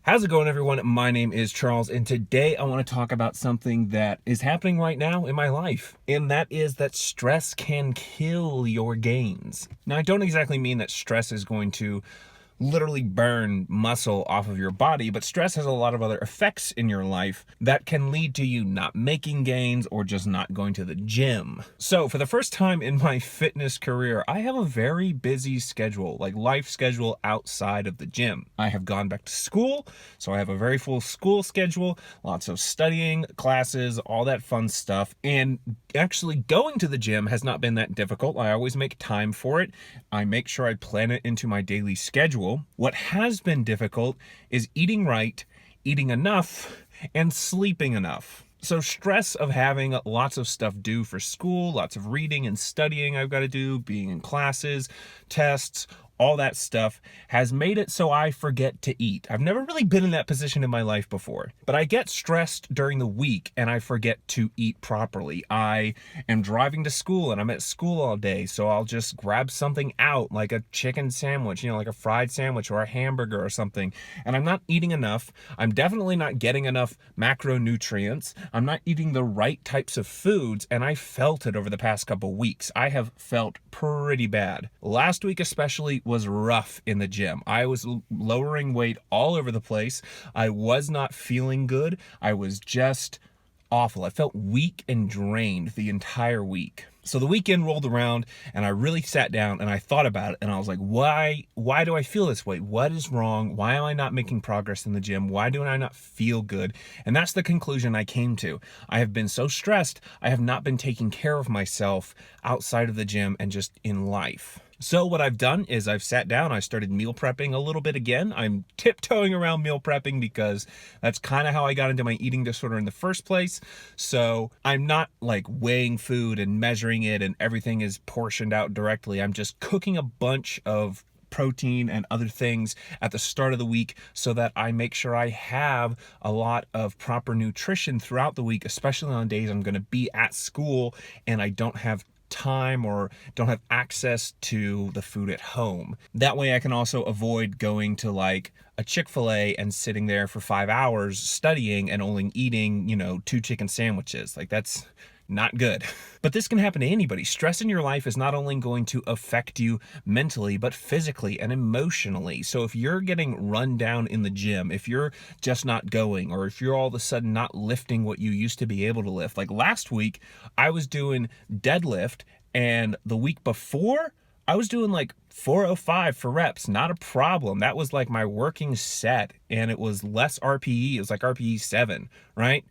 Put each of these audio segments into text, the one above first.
How's it going, everyone? My name is Charles, and today I want to talk about something that is happening right now in my life, and that is that stress can kill your gains. Now, I don't exactly mean that stress is going to literally burn muscle off of your body, but stress has a lot of other effects in your life that can lead to you not making gains or just not going to the gym. So for the first time in my fitness career, I have a very busy schedule, like life schedule outside of the gym. I have gone back to school, so I have a very full school schedule, lots of studying, classes, all that fun stuff. And actually going to the gym has not been that difficult. I always make time for it. I make sure I plan it into my daily schedule. What has been difficult is eating right, eating enough, and sleeping enough. So stress of having lots of stuff due for school, lots of reading and studying I've got to do, being in classes, tests, all that stuff has made it so I forget to eat. I've never really been in that position in my life before, but I get stressed during the week and I forget to eat properly. I am driving to school and I'm at school all day, so I'll just grab something out like a chicken sandwich, like a fried sandwich or a hamburger or something, and I'm not eating enough. I'm definitely not getting enough macronutrients. I'm not eating the right types of foods, and I felt it over the past couple weeks. I have felt pretty bad. Last week especially was rough in the gym. I was lowering weight all over the place. I was not feeling good. I was just awful. I felt weak and drained the entire week. So the weekend rolled around and I really sat down and I thought about it, and I was like, why do I feel this way? What is wrong? Why am I not making progress in the gym? Why do I not feel good? And that's the conclusion I came to. I have been so stressed. I have not been taking care of myself outside of the gym and just in life. So what I've done is I've sat down, I started meal prepping a little bit again. I'm tiptoeing around meal prepping because that's kind of how I got into my eating disorder in the first place. So I'm not like weighing food and measuring it and everything is portioned out directly. I'm just cooking a bunch of protein and other things at the start of the week so that I make sure I have a lot of proper nutrition throughout the week, especially on days I'm going to be at school and I don't have time or don't have access to the food at home. That way I can also avoid going to like a Chick-fil-A and sitting there for 5 hours studying and only eating, 2 chicken sandwiches. Like, that's not good. But this can happen to anybody. Stress in your life is not only going to affect you mentally, but physically and emotionally. So if you're getting run down in the gym, if you're just not going, or if you're all of a sudden not lifting what you used to be able to lift, like last week, I was doing deadlift, and the week before, I was doing like 405 for reps, not a problem. That was like my working set, and it was less RPE. It was like RPE 7, right?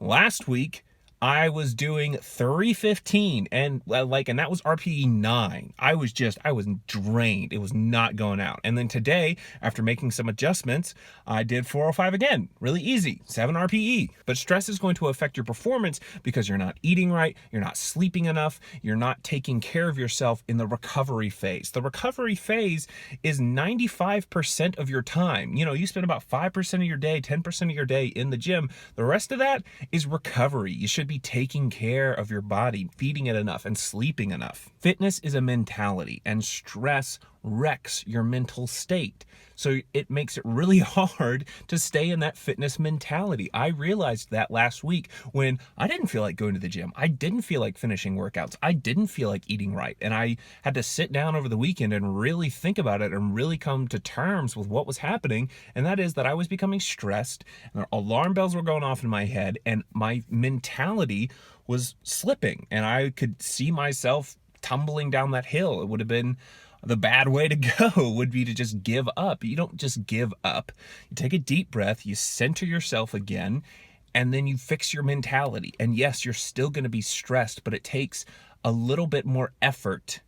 Last week, I was doing 315 and that was RPE 9. I was drained. It was not going out. And then today, after making some adjustments, I did 405 again. Really easy, 7 RPE. But stress is going to affect your performance because you're not eating right, you're not sleeping enough, you're not taking care of yourself in the recovery phase. The recovery phase is 95% of your time. You spend about 5% of your day, 10% of your day in the gym. The rest of that is recovery. You should be taking care of your body, feeding it enough, and sleeping enough. Fitness is a mentality, and stress wrecks your mental state. So it makes it really hard to stay in that fitness mentality. I realized that last week when I didn't feel like going to the gym. I didn't feel like finishing workouts. I didn't feel like eating right. And I had to sit down over the weekend and really think about it and really come to terms with what was happening. And that is that I was becoming stressed, and alarm bells were going off in my head, and my mentality was slipping, and I could see myself tumbling down that hill. It would have been the bad way to go, would be to just give up. You don't just give up. You take a deep breath, you center yourself again, and then you fix your mentality. And yes, you're still going to be stressed, but it takes a little bit more effort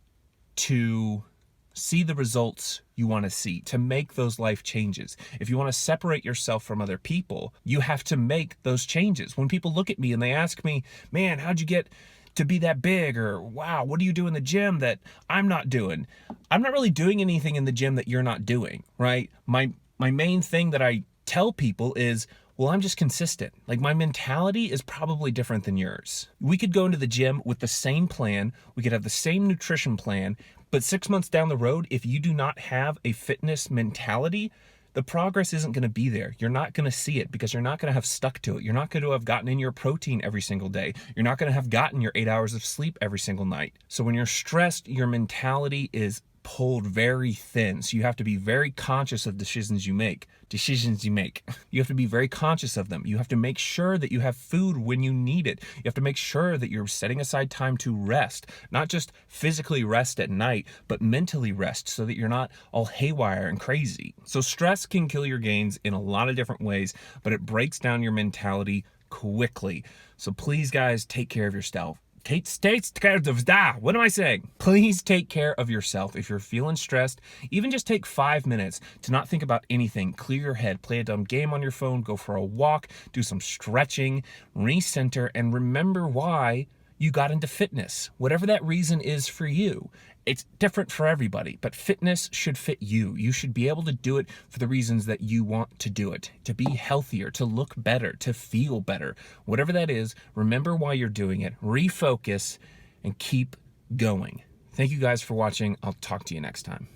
to see the results you want to see, to make those life changes. If you want to separate yourself from other people, you have to make those changes. When people look at me and they ask me, man, how'd you get to be that big? Or, wow, what do you do in the gym that I'm not doing? I'm not really doing anything in the gym that you're not doing, right? My main thing that I tell people is, well, I'm just consistent. Like, my mentality is probably different than yours. We could go into the gym with the same plan. We could have the same nutrition plan, but 6 months down the road, if you do not have a fitness mentality, the progress isn't going to be there. You're not going to see it because you're not going to have stuck to it. You're not going to have gotten in your protein every single day. You're not going to have gotten your 8 hours of sleep every single night. So when you're stressed, your mentality is pulled very thin. So you have to be very conscious of decisions you make. You have to be very conscious of them. You have to make sure that you have food when you need it. You have to make sure that you're setting aside time to rest, not just physically rest at night, but mentally rest so that you're not all haywire and crazy. So stress can kill your gains in a lot of different ways, but it breaks down your mentality quickly. So please, guys, take care of yourself. What am I saying? Please take care of yourself. If you're feeling stressed, even just take 5 minutes to not think about anything. Clear your head, play a dumb game on your phone, go for a walk, do some stretching, recenter, and remember why you got into fitness. Whatever that reason is for you. It's different for everybody, but fitness should fit you. You should be able to do it for the reasons that you want to do it, to be healthier, to look better, to feel better. Whatever that is, remember why you're doing it, refocus, and keep going. Thank you guys for watching. I'll talk to you next time.